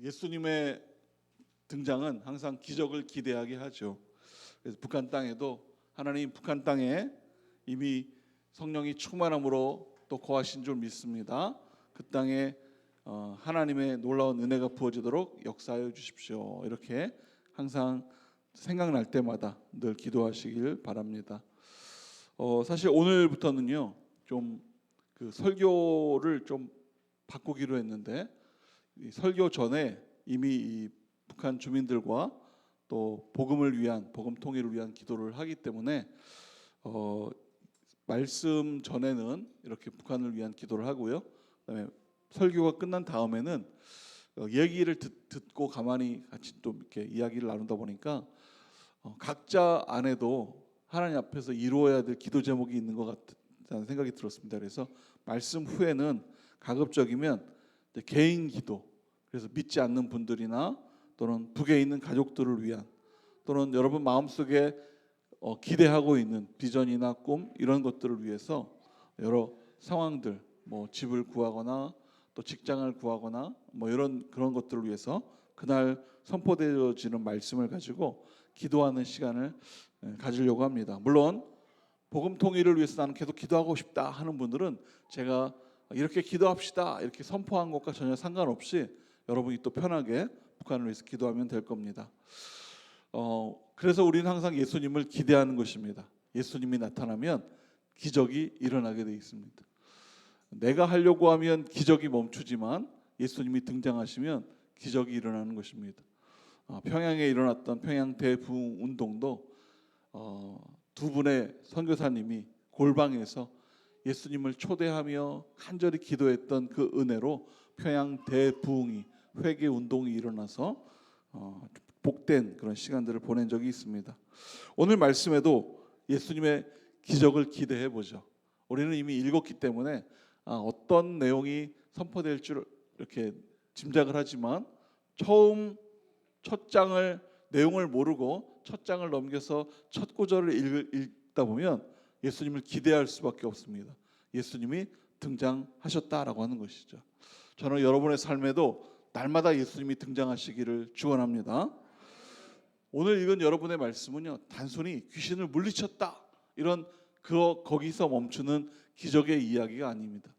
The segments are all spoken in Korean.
예수님의 등장은 항상 기적을 기대하게 하죠. 그래서 북한 땅에도 하나님 북한 땅에 이미 성령이 충만함으로 또 거하신 줄 믿습니다. 그 땅에 하나님의 놀라운 은혜가 부어지도록 역사하여 주십시오. 이렇게 항상 생각날 때마다 늘 기도하시길 바랍니다. 사실 오늘부터는요 좀 그 설교를 좀 바꾸기로 했는데 이 설교 전에 이미 이 북한 주민들과 또 복음을 위한 복음 통일을 위한 기도를 하기 때문에 말씀 전에는 이렇게 북한을 위한 기도를 하고요. 그다음에 설교가 끝난 다음에는 얘기를 듣고 가만히 같이 또 이렇게 이야기를 나누다 보니까 각자 안에도 하나님 앞에서 이루어야 될 기도 제목이 있는 것 같다는 생각이 들었습니다. 그래서 말씀 후에는 가급적이면 개인 기도, 그래서 믿지 않는 분들이나 또는 북에 있는 가족들을 위한 또는 여러분 마음속에 기대하고 있는 비전이나 꿈 이런 것들을 위해서 여러 상황들, 뭐 집을 구하거나 또 직장을 구하거나 뭐 그런 것들을 위해서 그날 선포되어지는 말씀을 가지고 기도하는 시간을 가지려고 합니다. 물론 복음 통일을 위해서 나는 계속 기도하고 싶다 하는 분들은 제가 이렇게 기도합시다 이렇게 선포한 것과 전혀 상관없이 여러분이 또 편하게 북한을 위해서 기도하면 될 겁니다. 그래서 우리는 항상 예수님을 기대하는 것입니다. 예수님이 나타나면 기적이 일어나게 되어 있습니다. 내가 하려고 하면 기적이 멈추지만 예수님이 등장하시면 기적이 일어나는 것입니다. 평양에 일어났던 평양 대부흥 운동도 두 분의 선교사님이 골방에서 예수님을 초대하며 간절히 기도했던 그 은혜로 평양 대부흥이 회개 운동이 일어나서 복된 그런 시간들을 보낸 적이 있습니다. 오늘 말씀에도 예수님의 기적을 기대해 보죠. 우리는 이미 읽었기 때문에 어떤 내용이 선포될 줄 이렇게 짐작을 하지만 첫 장을 내용을 모르고 첫 장을 넘겨서 첫 구절을 읽다 보면 예수님을 기대할 수밖에 없습니다. 예수님이 등장하셨다라고 하는 것이죠. 저는 여러분의 삶에도 날마다 예수님이 등장하시기를 축원합니다. 오늘 읽은 여러분의 말씀은요 단순히 귀신을 물리쳤다 이런 거기서 멈추는 기적의 이야기가 아닙니다.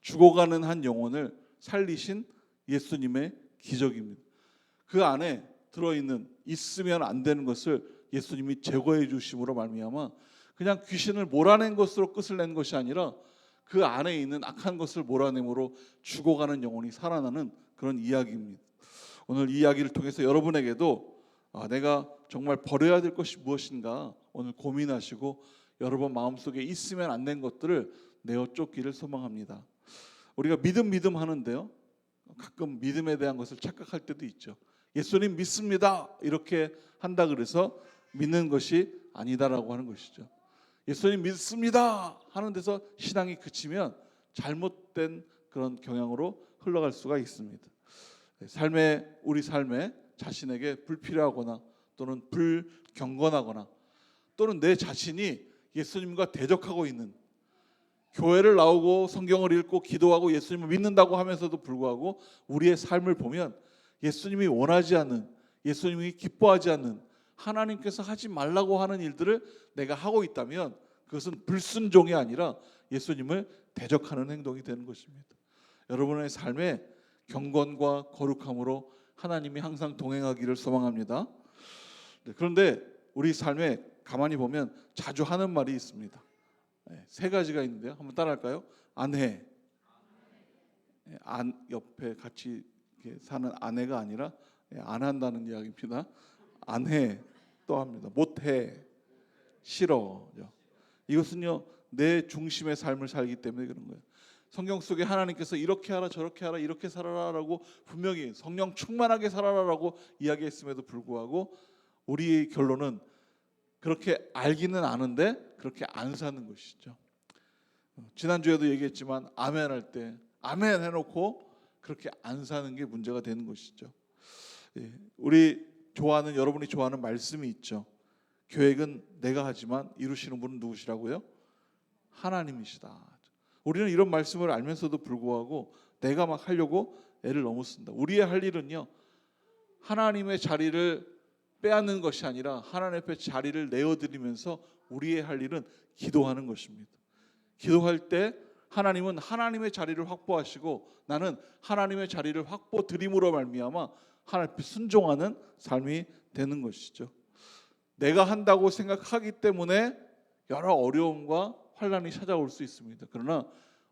죽어가는 한 영혼을 살리신 예수님의 기적입니다. 그 안에 들어있는 있으면 안 되는 것을 예수님이 제거해 주심으로 말미암아 그냥 귀신을 몰아낸 것으로 끝을 낸 것이 아니라 그 안에 있는 악한 것을 몰아내므로 죽어가는 영혼이 살아나는 그런 이야기입니다. 오늘 이 이야기를 통해서 여러분에게도 내가 정말 버려야 될 것이 무엇인가 오늘 고민하시고 여러분 마음속에 있으면 안 된 것들을 내어 쫓기를 소망합니다. 우리가 믿음 하는데요 가끔 믿음에 대한 것을 착각할 때도 있죠. 예수님 믿습니다 이렇게 한다 그래서 믿는 것이 아니다라고 하는 것이죠. 예수님 믿습니다 하는 데서 신앙이 그치면 잘못된 그런 경향으로 흘러갈 수가 있습니다. 우리 삶에 자신에게 불필요하거나 또는 불경건하거나 또는 내 자신이 예수님과 대적하고 있는 교회를 나오고 성경을 읽고 기도하고 예수님을 믿는다고 하면서도 불구하고 우리의 삶을 보면 예수님이 원하지 않는 예수님이 기뻐하지 않는 하나님께서 하지 말라고 하는 일들을 내가 하고 있다면 그것은 불순종이 아니라 예수님을 대적하는 행동이 되는 것입니다. 여러분의 삶에 경건과 거룩함으로 하나님이 항상 동행하기를 소망합니다. 그런데 우리 삶에 가만히 보면 자주 하는 말이 있습니다. 세 가지가 있는데요. 한번 따라할까요? 안 해. 옆에 같이 사는 아내가 아니라 안 한다는 이야기입니다. 안 해. 또 합니다. 못 해. 싫어. 이것은요 내 중심의 삶을 살기 때문에 그런 거예요. 성경 속에 하나님께서 이렇게 하라 저렇게 하라 이렇게 살아라라고 분명히 성령 충만하게 살아라라고 이야기했음에도 불구하고 우리의 결론은 그렇게 알기는 아는데 그렇게 안 사는 것이죠. 지난주에도 얘기했지만 아멘 할 때 아멘 해놓고 그렇게 안 사는 게 문제가 되는 것이죠. 여러분이 좋아하는 말씀이 있죠. 계획은 내가 하지만 이루시는 분은 누구시라고요? 하나님이시다. 우리는 이런 말씀을 알면서도 불구하고 내가 막 하려고 애를 너무 쓴다. 우리의 할 일은요, 하나님의 자리를 빼앗는 것이 아니라 하나님 앞에 자리를 내어드리면서 우리의 할 일은 기도하는 것입니다. 기도할 때 하나님은 하나님의 자리를 확보하시고 나는 하나님의 자리를 확보드림으로 말미암아 하나님 앞에 순종하는 삶이 되는 것이죠. 내가 한다고 생각하기 때문에 여러 어려움과 환난이 찾아올 수 있습니다. 그러나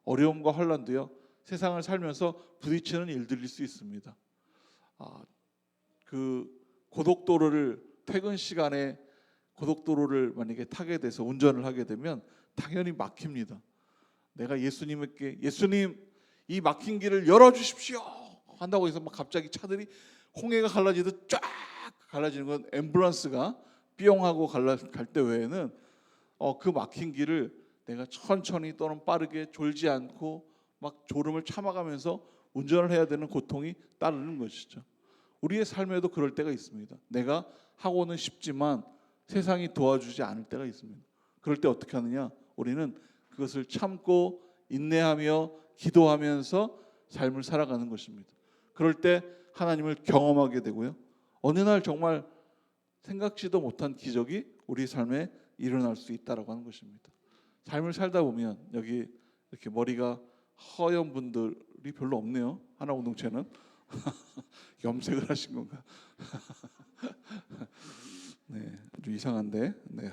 어려움과 환난도요, 세상을 살면서 부딪히는 일들일 수 있습니다. 그 고속도로를 퇴근 시간에 고속도로를 만약에 타게 돼서 운전을 하게 되면 당연히 막힙니다. 내가 예수님께 예수님 이 막힌 길을 열어주십시오 한다고 해서 막 갑자기 차들이 홍해가 갈라지듯 쫙 갈라지는 건 앰뷸런스가 삐용하고 갈 때 외에는 그 막힌 길을 내가 천천히 또는 빠르게 졸지 않고 막 졸음을 참아가면서 운전을 해야 되는 고통이 따르는 것이죠. 우리의 삶에도 그럴 때가 있습니다. 내가 하고는 싶지만 세상이 도와주지 않을 때가 있습니다. 그럴 때 어떻게 하느냐? 우리는 그것을 참고 인내하며 기도하면서 삶을 살아가는 것입니다. 그럴 때 하나님을 경험하게 되고요. 어느 날 정말 생각지도 못한 기적이 우리 삶에 일어날 수 있다라고 하는 것입니다. 삶을 살다 보면 여기 이렇게 머리가 허연 분들이 별로 없네요. 하나 공동체는 염색을 하신 건가? 네, 아주 이상한데. 네.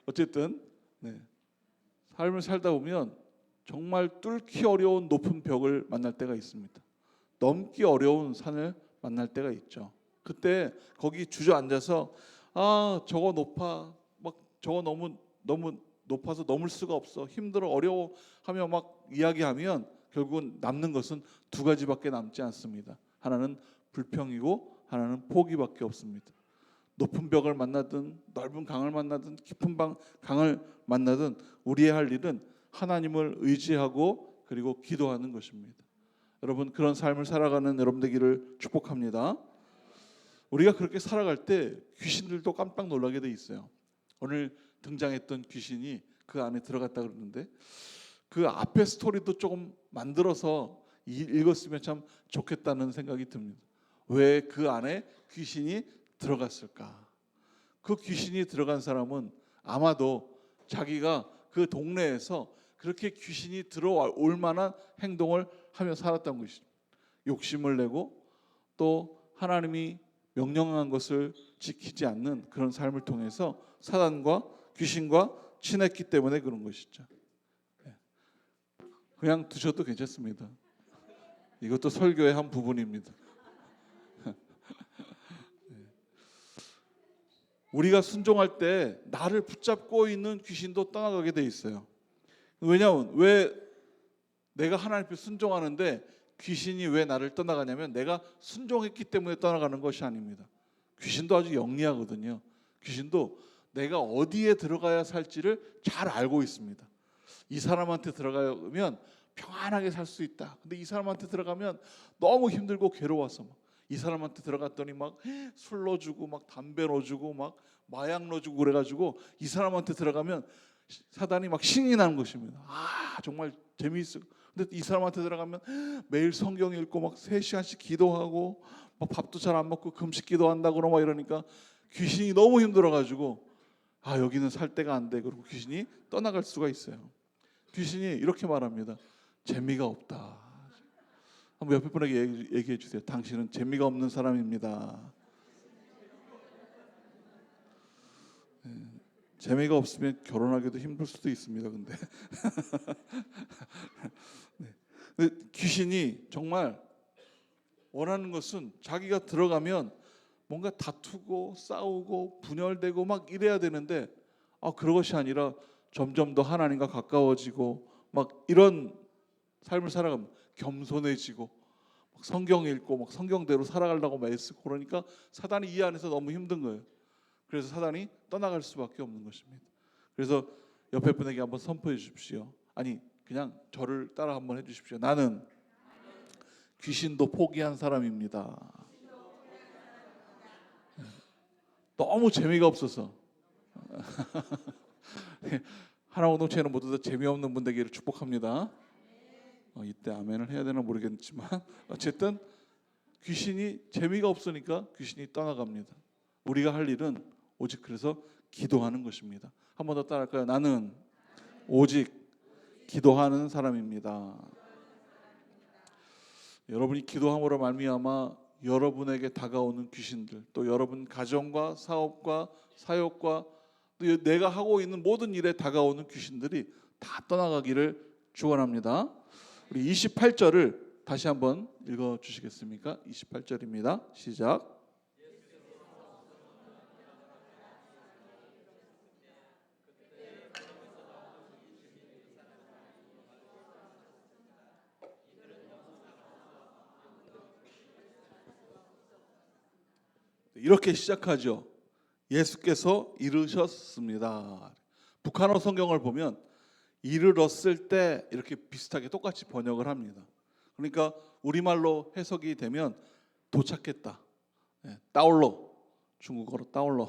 어쨌든 삶을 살다 보면 정말 뚫기 어려운 높은 벽을 만날 때가 있습니다. 넘기 어려운 산을 만날 때가 있죠. 그때 거기 주저앉아서 저거 높아, 막 저거 너무 높아서 넘을 수가 없어, 힘들어, 어려워 하며 막 이야기하면 결국은 남는 것은 두 가지밖에 남지 않습니다. 하나는 불평이고 하나는 포기밖에 없습니다. 높은 벽을 만나든 넓은 강을 만나든 깊은 강을 만나든 우리의 할 일은 하나님을 의지하고 그리고 기도하는 것입니다. 여러분, 그런 삶을 살아가는 여러분 되기를 축복합니다. 우리가 그렇게 살아갈 때 귀신들도 깜빡 놀라게 돼 있어요. 오늘 등장했던 귀신이 그 안에 들어갔다 그러는데 그 앞에 스토리도 조금 만들어서 읽었으면 참 좋겠다는 생각이 듭니다. 왜 그 안에 귀신이 들어갔을까? 그 귀신이 들어간 사람은 아마도 자기가 그 동네에서 그렇게 귀신이 들어올 만한 행동을 하며 살았던 것이죠. 욕심을 내고 또 하나님이 명령한 것을 지키지 않는 그런 삶을 통해서 사단과 귀신과 친했기 때문에 그런 것이죠. 그냥 두셔도 괜찮습니다. 이것도 설교의 한 부분입니다. 우리가 순종할 때 나를 붙잡고 있는 귀신도 떠나가게 돼 있어요. 왜냐하면 왜 내가 하나님 앞에 순종하는데 귀신이 왜 나를 떠나가냐면 내가 순종했기 때문에 떠나가는 것이 아닙니다. 귀신도 아주 영리하거든요. 귀신도 내가 어디에 들어가야 살지를 잘 알고 있습니다. 이 사람한테 들어가면 평안하게 살 수 있다. 근데 이 사람한테 들어가면 너무 힘들고 괴로워서 이 사람한테 들어갔더니 막 술 넣어주고 막 담배 넣어주고 막 마약 넣어주고 그래가지고 이 사람한테 들어가면 사단이 막 신이 나는 것입니다. 정말 재미있어. 근데 이 사람한테 들어가면 매일 성경 읽고 막 3시간씩 기도하고 막 밥도 잘 안 먹고 금식 기도한다고 막 이러니까 귀신이 너무 힘들어가지고 여기는 살 데가 안 돼. 그리고 귀신이 떠나갈 수가 있어요. 귀신이 이렇게 말합니다. 재미가 없다. 한번 옆에 분에게 얘기해 주세요. 당신은 재미가 없는 사람입니다. 재미가 없으면 결혼하기도 힘들 수도 있습니다. 근데 귀신이 정말 원하는 것은 자기가 들어가면 뭔가 다투고 싸우고 분열되고 막 이래야 되는데 그것이 아니라 점점 더 하나님과 가까워지고 막 이런 삶을 살아가면 겸손해지고 막 성경 읽고 막 성경대로 살아가려고 막 애쓰고 그러니까 사단이 이 안에서 너무 힘든 거예요. 그래서 사단이 떠나갈 수밖에 없는 것입니다. 그래서 옆에 분에게 한번 선포해 주십시오. 아니 그냥 저를 따라 한번 해주십시오. 나는 귀신도 포기한 사람입니다. 너무 재미가 없어서 하나 공동체는 모두 다 재미없는 분 되기를 축복합니다. 이때 아멘을 해야 되나 모르겠지만 어쨌든 귀신이 재미가 없으니까 귀신이 떠나갑니다. 우리가 할 일은 오직 그래서 기도하는 것입니다. 한 번 더 따라할까요? 나는 오직 기도하는 사람입니다. 여러분이 기도함으로 말미암아 여러분에게 다가오는 귀신들, 또 여러분 가정과 사업과 사역과 또 내가 하고 있는 모든 일에 다가오는 귀신들이 다 떠나가기를 축원합니다. 우리 28절을 다시 한번 읽어 주시겠습니까? 28절입니다. 시작. 이렇게 시작하죠. 예수께서 이르셨습니다. 북한어 성경을 보면 이르렀을 때 이렇게 비슷하게 똑같이 번역을 합니다. 그러니까 우리말로 해석이 되면 도착했다. 따올러, 중국어로 따올러.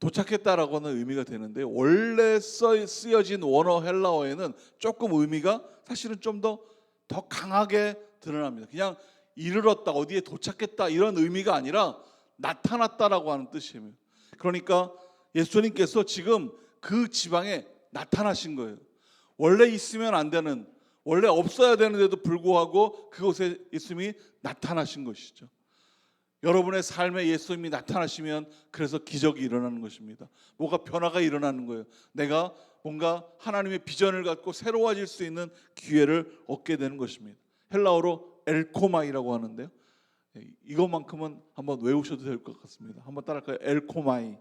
도착했다라고는 의미가 되는데 원래 쓰여진 원어 헬라어에는 조금 의미가 사실은 좀 더 강하게 드러납니다. 그냥 이르렀다, 어디에 도착했다 이런 의미가 아니라 나타났다라고 하는 뜻이에요. 그러니까 예수님께서 지금 그 지방에 나타나신 거예요. 원래 있으면 안 되는, 원래 없어야 되는데도 불구하고 그곳에 예수님이 나타나신 것이죠. 여러분의 삶에 예수님이 나타나시면 그래서 기적이 일어나는 것입니다. 뭐가 변화가 일어나는 거예요. 내가 뭔가 하나님의 비전을 갖고 새로워질 수 있는 기회를 얻게 되는 것입니다. 헬라어로 엘코마이라고 하는데요. 이것만큼은 한번 외우셔도 될 것 같습니다. 한번 따라할까요? 엘코마이.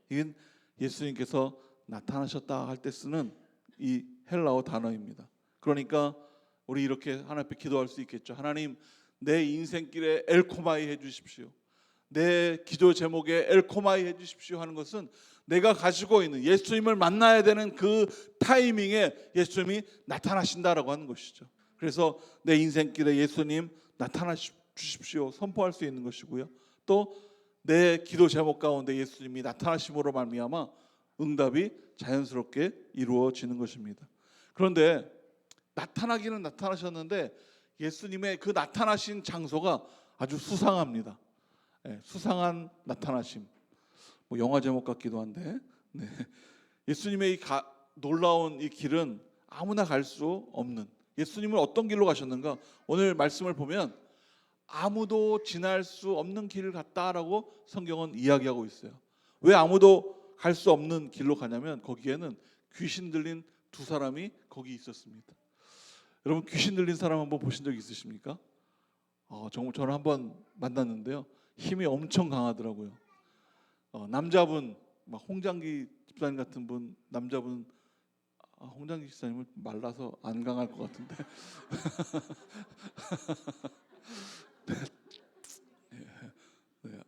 이건 예수님께서 나타나셨다 할 때 쓰는 이 헬라어 단어입니다. 그러니까 우리 이렇게 하나님 앞에 기도할 수 있겠죠. 하나님, 내 인생길에 엘코마이 해주십시오. 내 기도 제목에 엘코마이 해주십시오 하는 것은 내가 가지고 있는 예수님을 만나야 되는 그 타이밍에 예수님이 나타나신다라고 하는 것이죠. 그래서 내 인생길에 예수님 나타나 주십시오 선포할 수 있는 것이고요. 또 내 기도 제목 가운데 예수님이 나타나심으로 말미암아 응답이 자연스럽게 이루어지는 것입니다. 그런데 나타나기는 나타나셨는데 예수님의 그 나타나신 장소가 아주 수상합니다. 수상한 나타나심. 뭐 영화 제목 같기도 한데, 네. 예수님의 놀라운 이 길은 아무나 갈 수 없는, 예수님은 어떤 길로 가셨는가? 오늘 말씀을 보면 아무도 지날 수 없는 길을 갔다라고 성경은 이야기하고 있어요. 왜 아무도 갈 수 없는 길로 가냐면 거기에는 귀신 들린 두 사람이 거기 있었습니다. 여러분 귀신 들린 사람 한번 보신 적 있으십니까? 정말 저는 한번 만났는데요. 힘이 엄청 강하더라고요. 남자분, 막 홍장기 집사님 같은 분, 남자분, 홍장기 집사님은 말라서 안 강할 것 같은데. 네.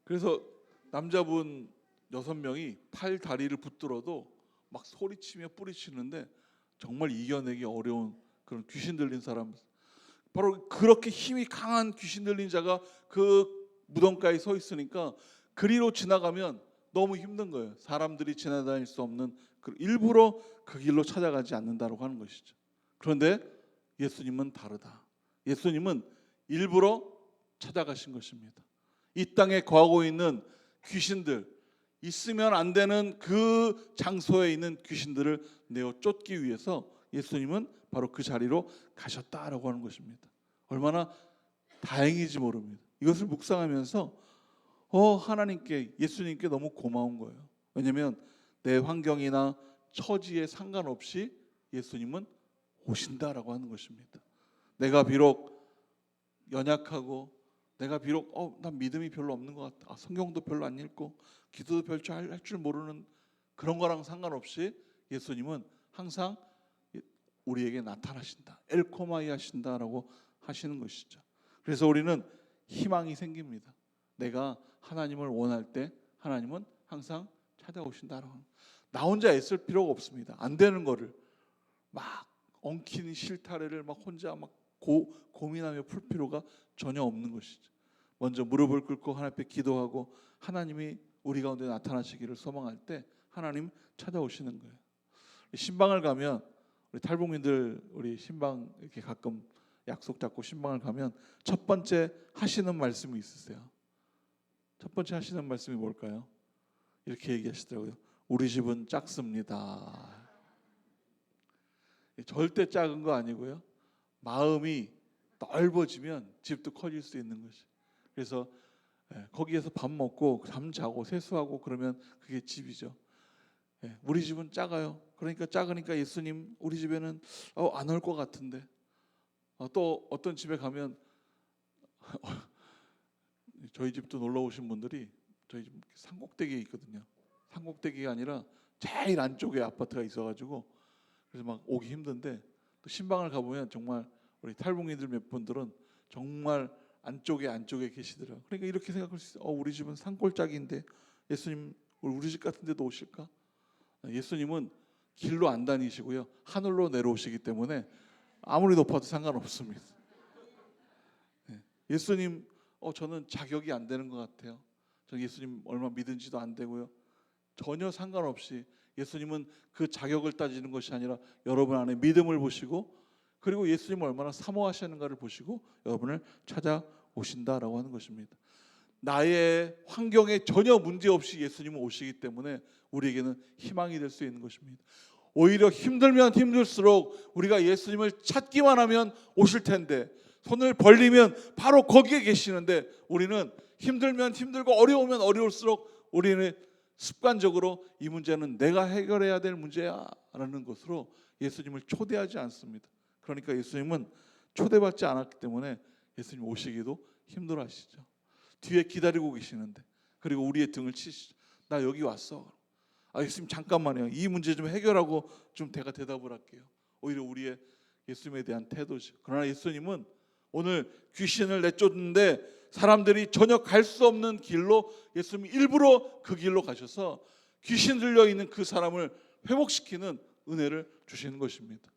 그래서 남자분 6명이 팔 다리를 붙들어도 막 소리치며 뿌리치는데 정말 이겨내기 어려운 그런 귀신 들린 사람, 바로 그렇게 힘이 강한 귀신 들린 자가 그 무덤가에 서 있으니까 그리로 지나가면 너무 힘든 거예요. 사람들이 지나다닐 수 없는, 일부러 그 길로 찾아가지 않는다고 하는 것이죠. 그런데 예수님은 다르다. 예수님은 일부러 찾아가신 것입니다. 이 땅에 거하고 있는 귀신들, 있으면 안 되는 그 장소에 있는 귀신들을 내어 쫓기 위해서 예수님은 바로 그 자리로 가셨다라고 하는 것입니다. 얼마나 다행인지 모릅니다. 이것을 묵상하면서 하나님께, 예수님께 너무 고마운 거예요. 왜냐하면 내 환경이나 처지에 상관없이 예수님은 오신다라고 하는 것입니다. 내가 비록 연약하고, 내가 비록 난 믿음이 별로 없는 것 같아, 성경도 별로 안 읽고 기도도 별로 할 줄 모르는 그런 거랑 상관없이 예수님은 항상 우리에게 나타나신다, 엘코마이 하신다라고 하시는 것이죠. 그래서 우리는 희망이 생깁니다. 내가 하나님을 원할 때 하나님은 항상 찾아오신다라고. 나 혼자 애쓸 필요가 없습니다. 안 되는 거를 막 엉키는 실타래를 막 혼자 막 고민하며 풀 필요가 전혀 없는 것이죠. 먼저 무릎을 꿇고 하나님 앞에 기도하고 하나님이 우리 가운데 나타나시기를 소망할 때 하나님 찾아오시는 거예요. 신방을 가면 우리 탈북민들 우리 신방 이렇게 가끔 약속 잡고 신방을 가면 첫 번째 하시는 말씀이 있으세요. 첫 번째 하시는 말씀이 뭘까요? 이렇게 얘기하시더라고요. 우리 집은 작습니다. 절대 작은 거 아니고요. 마음이 넓어지면 집도 커질 수 있는 것이. 그래서 거기에서 밥 먹고 잠 자고 세수하고 그러면 그게 집이죠. 우리 집은 작아요. 그러니까 작으니까 예수님 우리 집에는 안 올 것 같은데. 또 어떤 집에 가면 저희 집도 놀러 오신 분들이 저희 집 산꼭대기에 있거든요. 산꼭대기가 아니라 제일 안쪽에 아파트가 있어가지고 그래서 막 오기 힘든데 또 신방을 가보면 정말 우리 탈북민들 몇 분들은 정말 안쪽에 계시더라고요. 그러니까 이렇게 생각할 수 있어요. 우리 집은 산골짜기인데 예수님 우리 집 같은 데도 오실까? 예수님은 길로 안 다니시고요. 하늘로 내려오시기 때문에 아무리 높아도 상관없습니다. 예수님 저는 자격이 안 되는 것 같아요. 저는 예수님 얼마 믿은지도 안 되고요. 전혀 상관없이 예수님은 그 자격을 따지는 것이 아니라 여러분 안에 믿음을 보시고 그리고 예수님을 얼마나 사모하시는가를 보시고 여러분을 찾아오신다라고 하는 것입니다. 나의 환경에 전혀 문제없이 예수님은 오시기 때문에 우리에게는 희망이 될 수 있는 것입니다. 오히려 힘들면 힘들수록 우리가 예수님을 찾기만 하면 오실 텐데 손을 벌리면 바로 거기에 계시는데 우리는 힘들면 힘들고 어려우면 어려울수록 우리는 습관적으로 이 문제는 내가 해결해야 될 문제야 라는 것으로 예수님을 초대하지 않습니다. 그러니까 예수님은 초대받지 않았기 때문에 예수님 오시기도 힘들어하시죠. 뒤에 기다리고 계시는데 그리고 우리의 등을 치시죠. 나 여기 왔어. 예수님 잠깐만요. 이 문제 좀 해결하고 좀 제가 대답을 할게요. 오히려 우리의 예수님에 대한 태도죠. 그러나 예수님은 오늘 귀신을 내쫓는데 사람들이 전혀 갈 수 없는 길로 예수님이 일부러 그 길로 가셔서 귀신 들려 있는 그 사람을 회복시키는 은혜를 주시는 것입니다.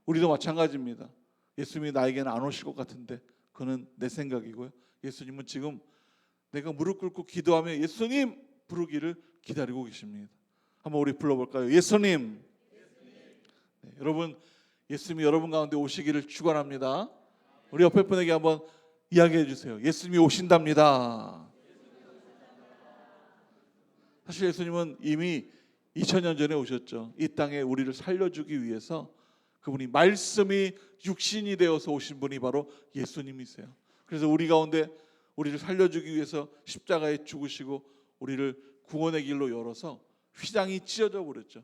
우리도 마찬가지입니다. 예수님이 나에게는 안 오실 것 같은데 그는 내 생각이고요. 예수님은 지금 내가 무릎 꿇고 기도하며 예수님 부르기를 기다리고 계십니다. 한번 우리 불러볼까요? 예수님. 네, 여러분 예수님이 여러분 가운데 오시기를 축원합니다. 우리 옆에 분에게 한번 이야기해 주세요. 예수님이 오신답니다. 사실 예수님은 이미 2000년 전에 오셨죠. 이 땅에 우리를 살려주기 위해서 그분이 말씀이 육신이 되어서 오신 분이 바로 예수님이세요. 그래서 우리 가운데 우리를 살려주기 위해서 십자가에 죽으시고 우리를 구원의 길로 열어서 휘장이 찢어져 버렸죠.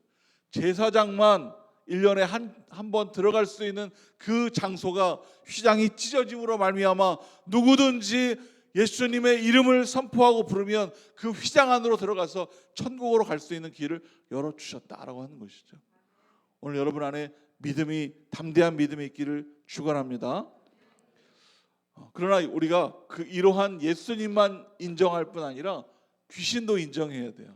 제사장만 1년에 한 번 들어갈 수 있는 그 장소가 휘장이 찢어짐으로 말미암아 누구든지 예수님의 이름을 선포하고 부르면 그 휘장 안으로 들어가서 천국으로 갈 수 있는 길을 열어주셨다라고 하는 것이죠. 오늘 여러분 안에 믿음이 담대한 믿음이 있기를 축원합니다. 그러나 우리가 이러한 예수님만 인정할 뿐 아니라 귀신도 인정해야 돼요.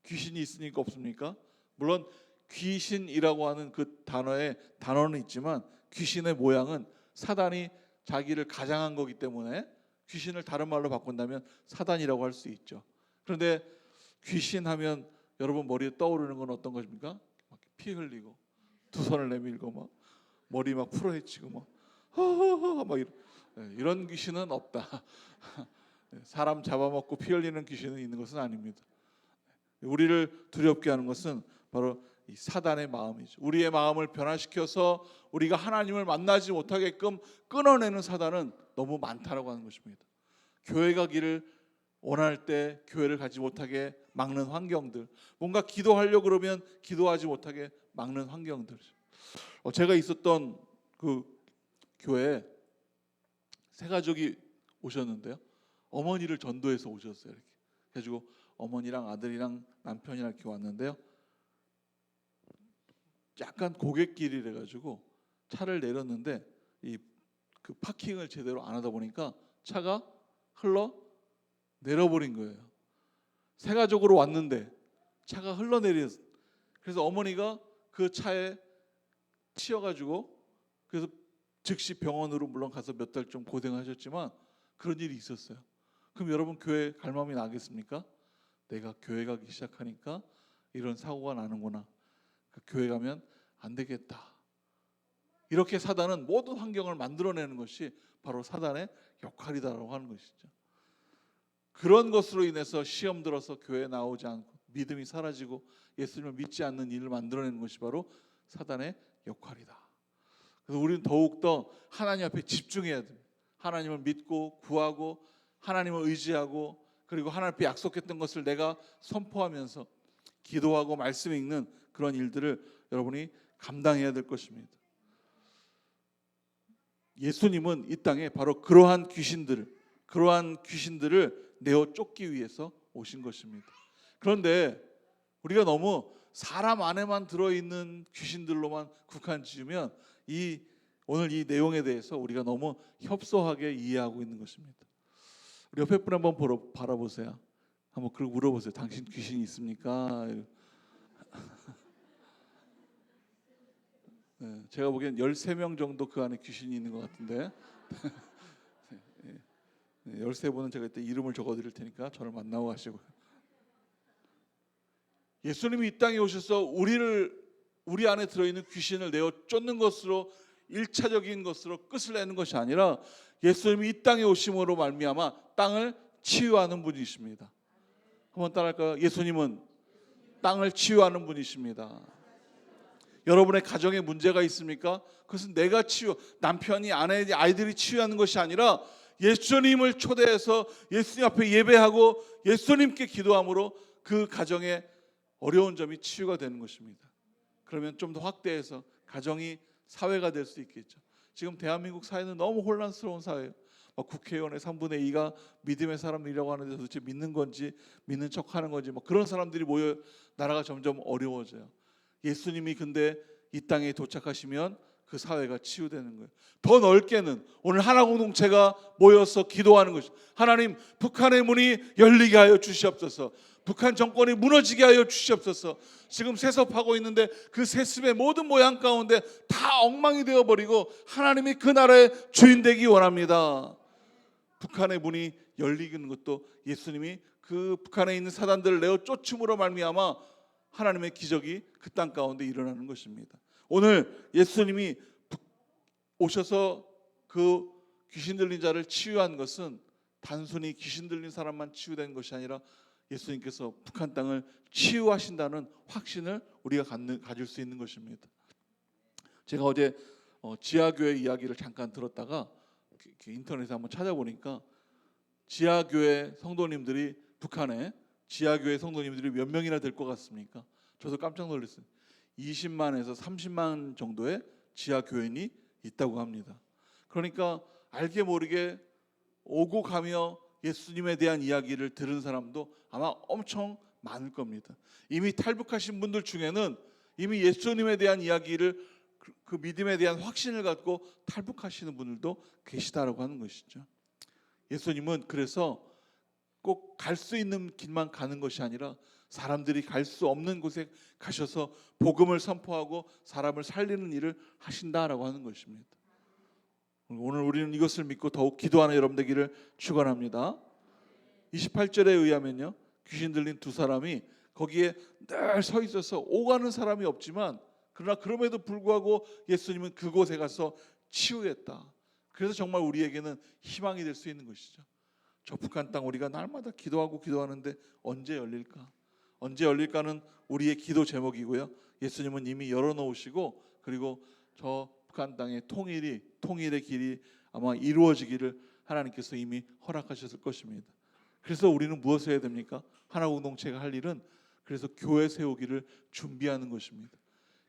귀신이 있으니까 없습니까? 물론 귀신이라고 하는 그 단어는 있지만 귀신의 모양은 사단이 자기를 가장한 거기 때문에 귀신을 다른 말로 바꾼다면 사단이라고 할 수 있죠. 그런데 귀신 하면 여러분 머리에 떠오르는 건 어떤 것입니까? 막 피 흘리고 두 손을 내밀고 막 머리 막 풀어헤치고 막 허허허 막 이런 귀신은 없다. 사람 잡아먹고 피 흘리는 귀신은 있는 것은 아닙니다. 우리를 두렵게 하는 것은 바로 이 사단의 마음이죠. 우리의 마음을 변화시켜서 우리가 하나님을 만나지 못하게끔 끊어내는 사단은 너무 많다라고 하는 것입니다. 교회 가기를 원할 때 교회를 가지 못하게 막는 환경들, 뭔가 기도하려고 그러면 기도하지 못하게 막는 환경들. 제가 있었던 그 교회에 세 가족이 오셨는데요. 어머니를 전도해서 오셨어요. 이렇게 그래가지고 어머니랑 아들이랑 남편이랑 이렇게 왔는데요. 약간 고갯길이래 가지고 차를 내렸는데 그 파킹을 제대로 안 하다 보니까 차가 흘러 내려버린 거예요. 세 가족으로 왔는데 차가 흘러내렸어요. 그래서 어머니가 그 차에 치여가지고 그래서 즉시 병원으로 물론 가서 몇 달 좀 고생하셨지만 그런 일이 있었어요. 그럼 여러분 교회 갈 마음이 나겠습니까? 내가 교회 가기 시작하니까 이런 사고가 나는구나. 교회 가면 안 되겠다. 이렇게 사단은 모든 환경을 만들어내는 것이 바로 사단의 역할이다라고 하는 것이죠. 그런 것으로 인해서 시험 들어서 교회에 나오지 않고 믿음이 사라지고 예수님을 믿지 않는 일을 만들어내는 것이 바로 사단의 역할이다. 그래서 우리는 더욱더 하나님 앞에 집중해야 됩니다. 하나님을 믿고 구하고 하나님을 의지하고 그리고 하나님 앞에 약속했던 것을 내가 선포하면서 기도하고 말씀 읽는 그런 일들을 여러분이 감당해야 될 것입니다. 예수님은 이 땅에 바로 그러한 귀신들을 내어 쫓기 위해서 오신 것입니다. 그런데 우리가 너무 사람 안에만 들어있는 귀신들로만 국한 지으면 오늘 이 내용에 대해서 우리가 너무 협소하게 이해하고 있는 것입니다. 우리 옆에 분 한번 바라보세요. 한번 그리고 물어보세요. 당신 귀신이 있습니까? 네, 제가 보기엔 13명 정도 그 안에 귀신이 있는 것 같은데 13분은 제가 이때 이름을 적어드릴 테니까 저를 만나고 가시고요. 예수님이 이 땅에 오셔서 우리 안에 들어있는 귀신을 내어 쫓는 것으로 1차적인 것으로 끝을 내는 것이 아니라 예수님이 이 땅에 오심으로 말미암아 땅을 치유하는 분이십니다. 한번 따라할까요? 예수님은 땅을 치유하는 분이십니다. 여러분의 가정에 문제가 있습니까? 그것은 내가 남편이 아내 아이들이 치유하는 것이 아니라 예수님을 초대해서 예수님 앞에 예배하고 예수님께 기도함으로 그 가정의 어려운 점이 치유가 되는 것입니다. 그러면 좀 더 확대해서 가정이 사회가 될 수 있겠죠. 지금 대한민국 사회는 너무 혼란스러운 사회예요. 국회의원의 3분의 2가 믿음의 사람들이라고 하는데 도대체 믿는 건지 믿는 척하는 건지 그런 사람들이 모여 나라가 점점 어려워져요. 예수님이 근데 이 땅에 도착하시면 그 사회가 치유되는 거예요. 더 넓게는 오늘 하나 공동체가 모여서 기도하는 것이 하나님 북한의 문이 열리게 하여 주시옵소서. 북한 정권이 무너지게 하여 주시옵소서. 지금 세습하고 있는데 그 세습의 모든 모양 가운데 다 엉망이 되어버리고 하나님이 그 나라의 주인 되기 원합니다. 북한의 문이 열리는 것도 예수님이 그 북한에 있는 사단들을 내어 쫓음으로 말미암아 하나님의 기적이 그 땅 가운데 일어나는 것입니다. 오늘 예수님이 오셔서 그 귀신 들린 자를 치유한 것은 단순히 귀신 들린 사람만 치유된 것이 아니라 예수님께서 북한 땅을 치유하신다는 확신을 우리가 가질 수 있는 것입니다. 제가 어제 지하교회 이야기를 잠깐 들었다가 인터넷에 한번 찾아보니까 지하교회 성도님들이 북한에 지하교회 성도님들이 몇 명이나 될 것 같습니까? 저도 깜짝 놀랐어요. 20만에서 30만 정도의 지하교인이 있다고 합니다. 그러니까 알게 모르게 오고 가며 예수님에 대한 이야기를 들은 사람도 아마 엄청 많을 겁니다. 이미 탈북하신 분들 중에는 이미 예수님에 대한 이야기를 그 믿음에 대한 확신을 갖고 탈북하시는 분들도 계시다라고 하는 것이죠. 예수님은 그래서 꼭 갈 수 있는 길만 가는 것이 아니라 사람들이 갈 수 없는 곳에 가셔서 복음을 선포하고 사람을 살리는 일을 하신다라고 하는 것입니다. 오늘 우리는 이것을 믿고 더욱 기도하는 여러분 되기를 축원합니다. 28절에 의하면요, 귀신 들린 두 사람이 거기에 늘 서 있어서 오가는 사람이 없지만 그러나 그럼에도 불구하고 예수님은 그곳에 가서 치유했다. 그래서 정말 우리에게는 희망이 될 수 있는 것이죠. 저 북한 땅 우리가 날마다 기도하는데 언제 열릴까? 언제 열릴까는 우리의 기도 제목이고요. 예수님은 이미 열어놓으시고 그리고 저 북한 땅의 통일의 길이 아마 이루어지기를 하나님께서 이미 허락하셨을 것입니다. 그래서 우리는 무엇을 해야 됩니까? 하나 공동체가 할 일은 그래서 교회 세우기를 준비하는 것입니다.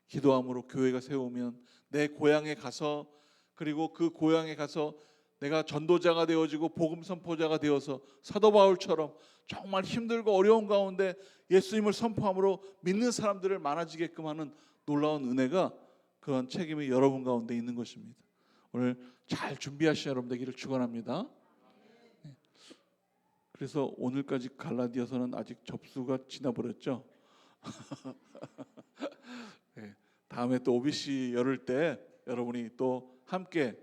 기도함으로 교회가 세우면 내 고향에 가서 그리고 그 고향에 가서 내가 전도자가 되어지고 복음 선포자가 되어서 사도 바울처럼 정말 힘들고 어려운 가운데 예수님을 선포함으로 믿는 사람들을 많아지게끔 하는 놀라운 은혜가 그런 책임이 여러분 가운데 있는 것입니다. 오늘 잘 준비하신 여러분 되기를 축원합니다. 그래서 오늘까지 갈라디아서는 아직 접수가 지나버렸죠. 네, 다음에 또 OBC 열을 때 여러분이 또 함께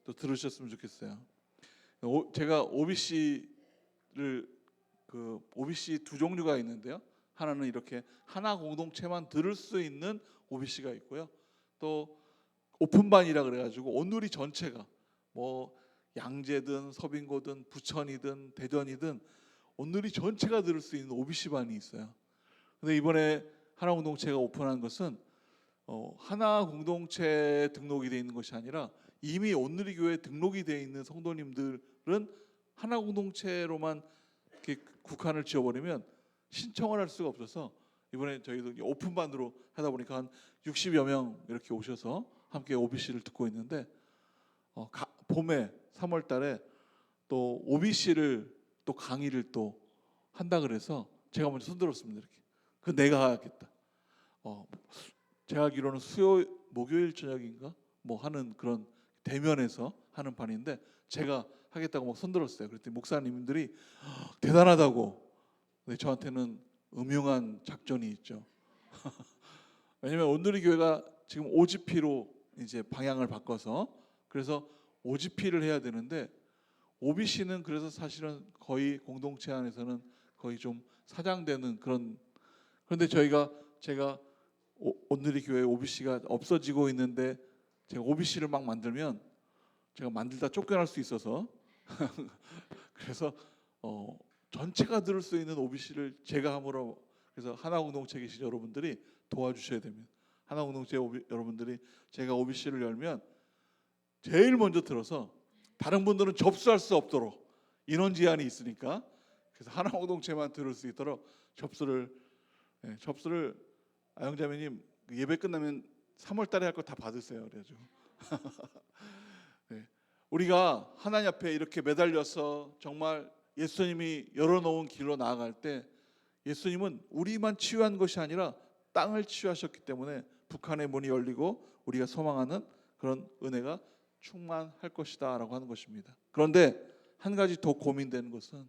또 들으셨으면 좋겠어요. 제가 OBC 두 종류가 있는데요. 하나는 이렇게 하나 공동체만 들을 수 있는 OBC가 있고요. 또 오픈반이라 그래가지고 온누리 전체가 뭐 양재든 서빙고든 부천이든 대전이든 온누리 전체가 들을 수 있는 OBC 반이 있어요. 근데 이번에 하나 공동체가 오픈한 것은 하나 공동체 등록이 되어 있는 것이 아니라 이미 온누리 교회에 등록이 되어 있는 성도님들은 하나 공동체로만 이렇게 국한을 지어버리면 신청을 할 수가 없어서 이번에 저희도 오픈반으로 하다 보니까 한 60여 명 이렇게 오셔서 함께 OBC를 듣고 있는데 봄에 3월 달에 또 OBC를 또 강의를 또 한다 그래서 제가 먼저 손들었습니다. 이렇게 그 내가 하겠다. 제가 알기로는 목요일 저녁인가 뭐 하는 그런 대면에서 하는 반인데 제가 하겠다고 막 손들었어요. 그랬더니 목사님들이 대단하다고. 근데 저한테는 음흉한 작전이 있죠. 왜냐면 온누리 교회가 지금 OGP로 이제 방향을 바꿔서 그래서 OGP를 해야 되는데 OBC는 그래서 사실은 거의 공동체 안에서는 거의 좀 사장되는 그런. 그런데 제가 온누리 교회 OBC가 없어지고 있는데 제가 OBC를 막 만들면 제가 만들다 쫓겨날 수 있어서 그래서 전체가 들을 수 있는 OBC를 제가 함으로 그래서 하나 공동체 계신 여러분들이 도와주셔야 됩니다. 하나 공동체 여러분들이 제가 OBC를 열면 제일 먼저 들어서 다른 분들은 접수할 수 없도록 인원 제한이 있으니까 그래서 하나 공동체만 들을 수 있도록 접수를 아영자매님 예배 끝나면 3월 달에 할 거 다 받으세요. 그래가지고 네. 우리가 하나님 앞에 이렇게 매달려서 정말 예수님이 열어놓은 길로 나아갈 때 예수님은 우리만 치유한 것이 아니라 땅을 치유하셨기 때문에 북한의 문이 열리고 우리가 소망하는 그런 은혜가 충만할 것이다 라고 하는 것입니다. 그런데 한 가지 더 고민되는 것은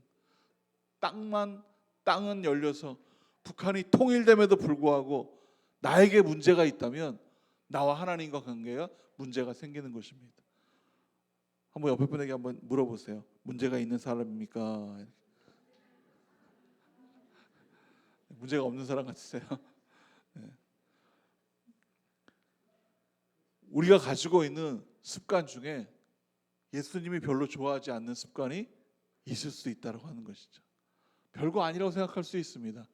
땅은 열려서 북한이 통일됨에도 불구하고 나에게 문제가 있다면 나와 하나님과 관계가 문제가 생기는 것입니다. 한번 옆에 분에게 한번 물어보세요. 문제가 있는 사람입니까? 문제가 없는 사람 같으세요? 네. 우리가 가지고 있는 습관 중에 예수님이 별로 좋아하지 않는 습관이 있을 수 있다고 하는 것이죠. 별거 아니라고 생각할 수 있습니다.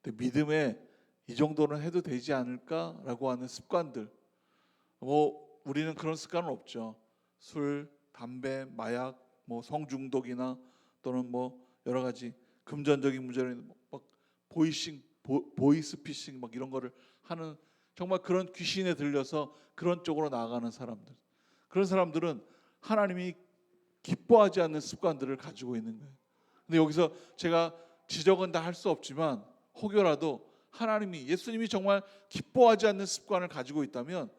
근데 믿음에 이 정도는 해도 되지 않을까라고 하는 습관들, 뭐 우리는 그런 습관은 없죠. 술, 담배, 마약, 뭐 성중독이나 또는 뭐 여러 가지 금전적인 문제로 막 보이스피싱 막 이런 거를 하는 정말 그런 귀신에 들려서 그런 쪽으로 나아가는 사람들. 그런 사람들은 하나님이 기뻐하지 않는 습관들을 가지고 있는 거예요. 근데 여기서 제가 지적은 다 할 수 없지만 혹여라도 하나님이 예수님이 정말 기뻐하지 않는 습관을 가지고 있다면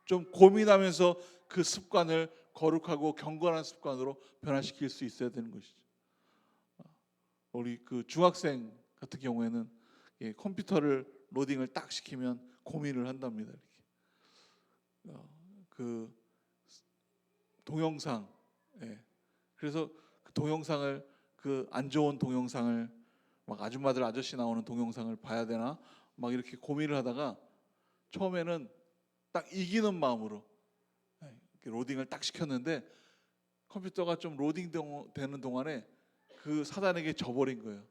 좀 고민하면서 그 습관을 거룩하고 경건한 습관으로 변화시킬 수 있어야 되는 것이죠. 우리 그 중학생 같은 경우에는 컴퓨터를 로딩을 딱 시키면 고민을 한답니다. 이렇게 그 동영상, 그래서 그 동영상을 그 안 좋은 동영상을 막 아줌마들 아저씨 나오는 동영상을 봐야 되나 막 이렇게 고민을 하다가 처음에는 딱 이기는 마음으로 이렇게 로딩을 딱 시켰는데 컴퓨터가 좀 로딩 되는 동안에 그 사단에게 져버린 거예요.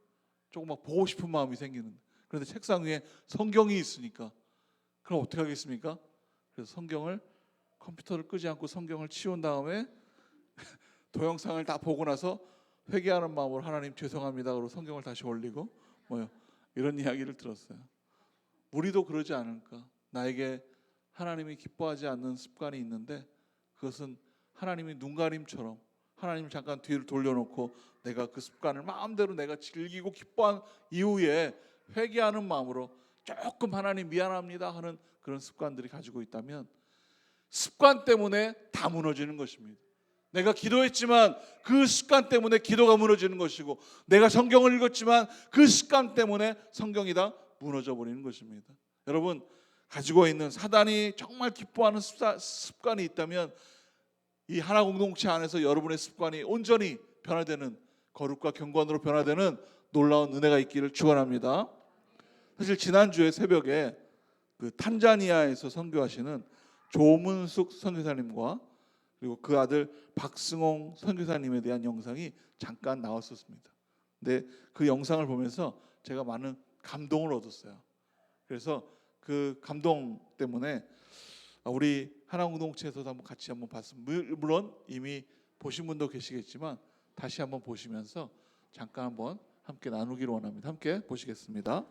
조금 막 보고 싶은 마음이 생기는. 그런데 책상 위에 성경이 있으니까 그럼 어떻게 하겠습니까? 그래서 컴퓨터를 끄지 않고 성경을 치운 다음에 동영상을 다 보고 나서 회개하는 마음으로 하나님 죄송합니다. 그러고 성경을 다시 올리고 뭐요 이런 이야기를 들었어요. 우리도 그러지 않을까? 나에게 하나님이 기뻐하지 않는 습관이 있는데 그것은 하나님이 눈가림처럼 하나님을 잠깐 뒤를 돌려놓고 내가 그 습관을 마음대로 내가 즐기고 기뻐한 이후에 회개하는 마음으로 조금 하나님 미안합니다 하는 그런 습관들이 가지고 있다면 습관 때문에 다 무너지는 것입니다. 내가 기도했지만 그 습관 때문에 기도가 무너지는 것이고 내가 성경을 읽었지만 그 습관 때문에 성경이 다 무너져 버리는 것입니다. 여러분 가지고 있는 사단이 정말 기뻐하는 습관이 있다면 이 하나 공동체 안에서 여러분의 습관이 온전히 변화되는 거룩과 경건으로 변화되는 놀라운 은혜가 있기를 축원합니다. 사실 지난주에 새벽에 그 탄자니아에서 선교하시는 조문숙 선교사님과 그리고 그 아들 박승홍 선교사님에 대한 영상이 잠깐 나왔었습니다. 근데 그 영상을 보면서 제가 많은 감동을 얻었어요. 그래서 그 감동 때문에 우리 하나공동체에서도 한번 같이 한번 봤습니다. 물론 이미 보신 분도 계시겠지만 다시 한번 보시면서 잠깐 한번 함께 나누기를 원합니다. 함께 보시겠습니다.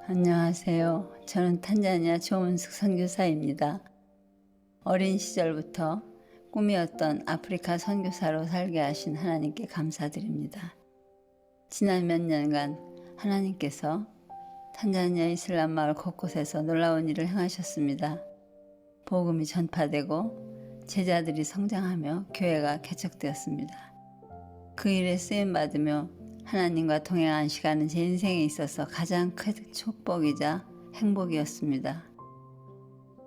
안녕하세요. 저는 탄자니아 조문숙 선교사입니다. 어린 시절부터 꿈이었던 아프리카 선교사로 살게 하신 하나님께 감사드립니다. 지난 몇 년간 하나님께서 탄자니아 이슬람 마을 곳곳에서 놀라운 일을 행하셨습니다. 복음이 전파되고 제자들이 성장하며 교회가 개척되었습니다. 그 일에 쓰임받으며 하나님과 동행한 시간은 제 인생에 있어서 가장 큰 축복이자 행복이었습니다.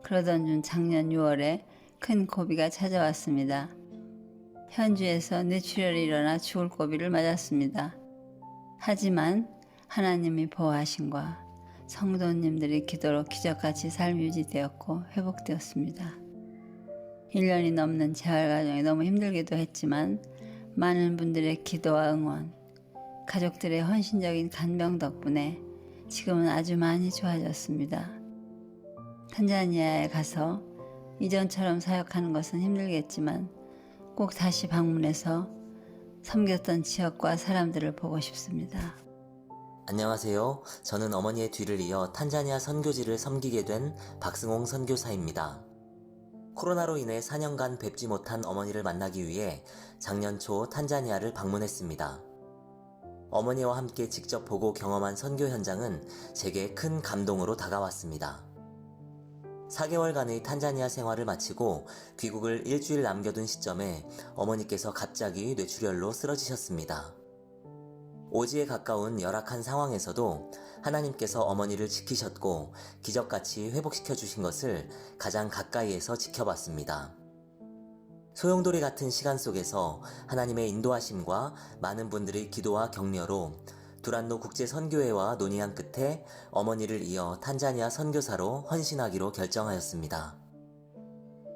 그러던 중 작년 6월에 큰 고비가 찾아왔습니다. 현주에서 뇌출혈이 일어나 죽을 고비를 맞았습니다. 하지만 하나님이 보호하심과 성도님들의 기도로 기적같이 삶이 유지되었고 회복되었습니다. 1년이 넘는 재활 과정이 너무 힘들기도 했지만 많은 분들의 기도와 응원, 가족들의 헌신적인 간병 덕분에 지금은 아주 많이 좋아졌습니다. 탄자니아에 가서 이전처럼 사역하는 것은 힘들겠지만 꼭 다시 방문해서 섬겼던 지역과 사람들을 보고 싶습니다. 안녕하세요. 저는 어머니의 뒤를 이어 탄자니아 선교지를 섬기게 된 박승홍 선교사입니다. 코로나로 인해 4년간 뵙지 못한 어머니를 만나기 위해 작년 초 탄자니아를 방문했습니다. 어머니와 함께 직접 보고 경험한 선교 현장은 제게 큰 감동으로 다가왔습니다. 4개월간의 탄자니아 생활을 마치고 귀국을 일주일 남겨둔 시점에 어머니께서 갑자기 뇌출혈로 쓰러지셨습니다. 오지에 가까운 열악한 상황에서도 하나님께서 어머니를 지키셨고 기적같이 회복시켜 주신 것을 가장 가까이에서 지켜봤습니다. 소용돌이 같은 시간 속에서 하나님의 인도하심과 많은 분들의 기도와 격려로 두란노 국제선교회와 논의한 끝에 어머니를 이어 탄자니아 선교사로 헌신하기로 결정하였습니다.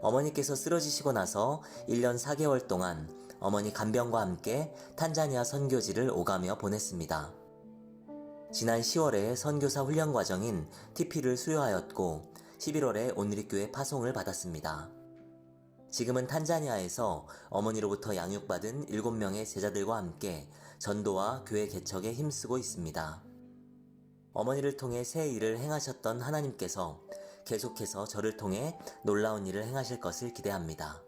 어머니께서 쓰러지시고 나서 1년 4개월 동안 어머니 간병과 함께 탄자니아 선교지를 오가며 보냈습니다. 지난 10월에 선교사 훈련 과정인 TP를 수료하였고 11월에 온누리교회 파송을 받았습니다. 지금은 탄자니아에서 어머니로부터 양육받은 7명의 제자들과 함께 전도와 교회 개척에 힘쓰고 있습니다. 어머니를 통해 새 일을 행하셨던 하나님께서 계속해서 저를 통해 놀라운 일을 행하실 것을 기대합니다.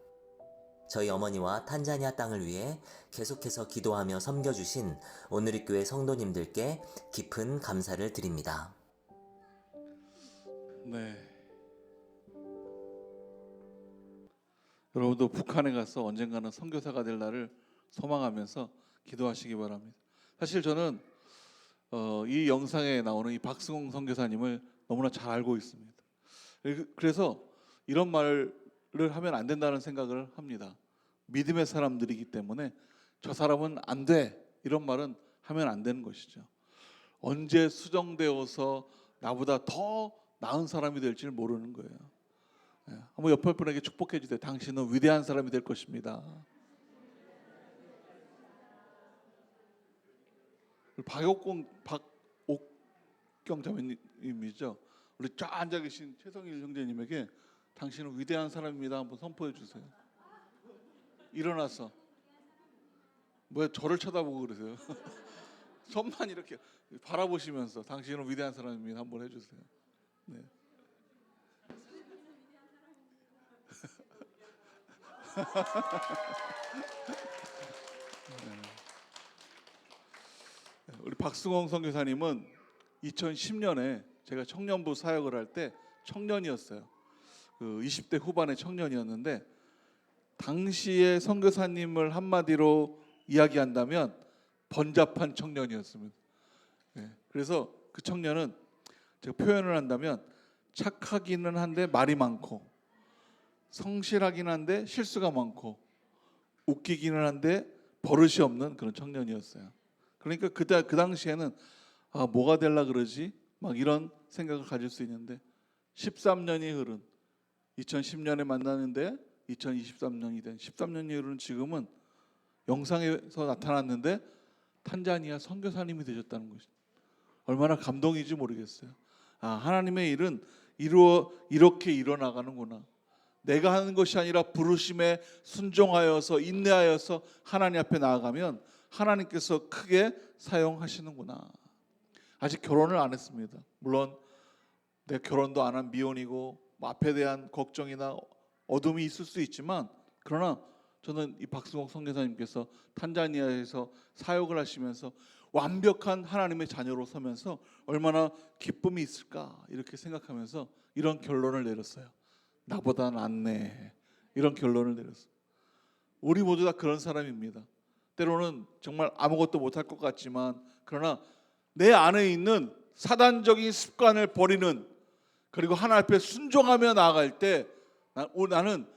저희 어머니와 탄자니아 땅을 위해 계속해서 기도하며 섬겨주신 온누리교회 성도님들께 깊은 감사를 드립니다. 네. 여러분도 북한에 가서 언젠가는 선교사가 될 날을 소망하면서 기도하시기 바랍니다. 사실 저는 이 영상에 나오는 이 박승홍 선교사님을 너무나 잘 알고 있습니다. 그래서 이런 말을 하면 안 된다는 생각을 합니다. 믿음의 사람들이기 때문에 저 사람은 안 돼, 이런 말은 하면 안 되는 것이죠. 언제 수정되어서 나보다 더 나은 사람이 될지를 모르는 거예요. 한번 옆에 분에게 축복해 주세요. 당신은 위대한 사람이 될 것입니다. 박옥경 자매님이죠. 우리 쫙 앉아 계신 최성일 형제님에게 당신은 위대한 사람입니다. 한번 선포해 주세요. 일어나서. 왜 저를 쳐다보고 그러세요? 손만 이렇게 바라보시면서 당신은 위대한 사람입니다. 한번 해주세요. 네. 우리 박승홍 선교사님은 2010년에 제가 청년부 사역을 할 때 청년이었어요. 그 20대 후반의 청년이었는데 당시에 선교사님을 한마디로 이야기한다면 번잡한 청년이었습니다. 그래서 그 청년은 제가 표현을 한다면 착하기는 한데 말이 많고, 성실하긴 한데 실수가 많고, 웃기기는 한데 버릇이 없는 그런 청년이었어요. 그러니까 그 당시에는 뭐가 될라 그러지? 막 이런 생각을 가질 수 있는데 13년이 흐른 2010년에 만나는데 2023년이 된 13년이 흐른 지금은 영상에서 나타났는데 탄자니아 선교사님이 되셨다는 것이 얼마나 감동인지 모르겠어요. 하나님의 일은 이렇게 일어나가는구나. 내가 하는 것이 아니라 부르심에 순종하여서 인내하여서 하나님 앞에 나아가면 하나님께서 크게 사용하시는구나. 아직 결혼을 안 했습니다. 물론 내 결혼도 안 한 미혼이고 앞에 대한 걱정이나 어둠이 있을 수 있지만, 그러나 저는 이 박승옥 선교사님께서 탄자니아에서 사역을 하시면서 완벽한 하나님의 자녀로 서면서 얼마나 기쁨이 있을까 이렇게 생각하면서 이런 결론을 내렸어요. 나보다 낫네, 이런 결론을 내렸어요. 우리 모두 다 그런 사람입니다. 때로는 정말 아무것도 못할 것 같지만, 그러나 내 안에 있는 사단적인 습관을 버리는, 그리고 하나님 앞에 순종하며 나아갈 때 나는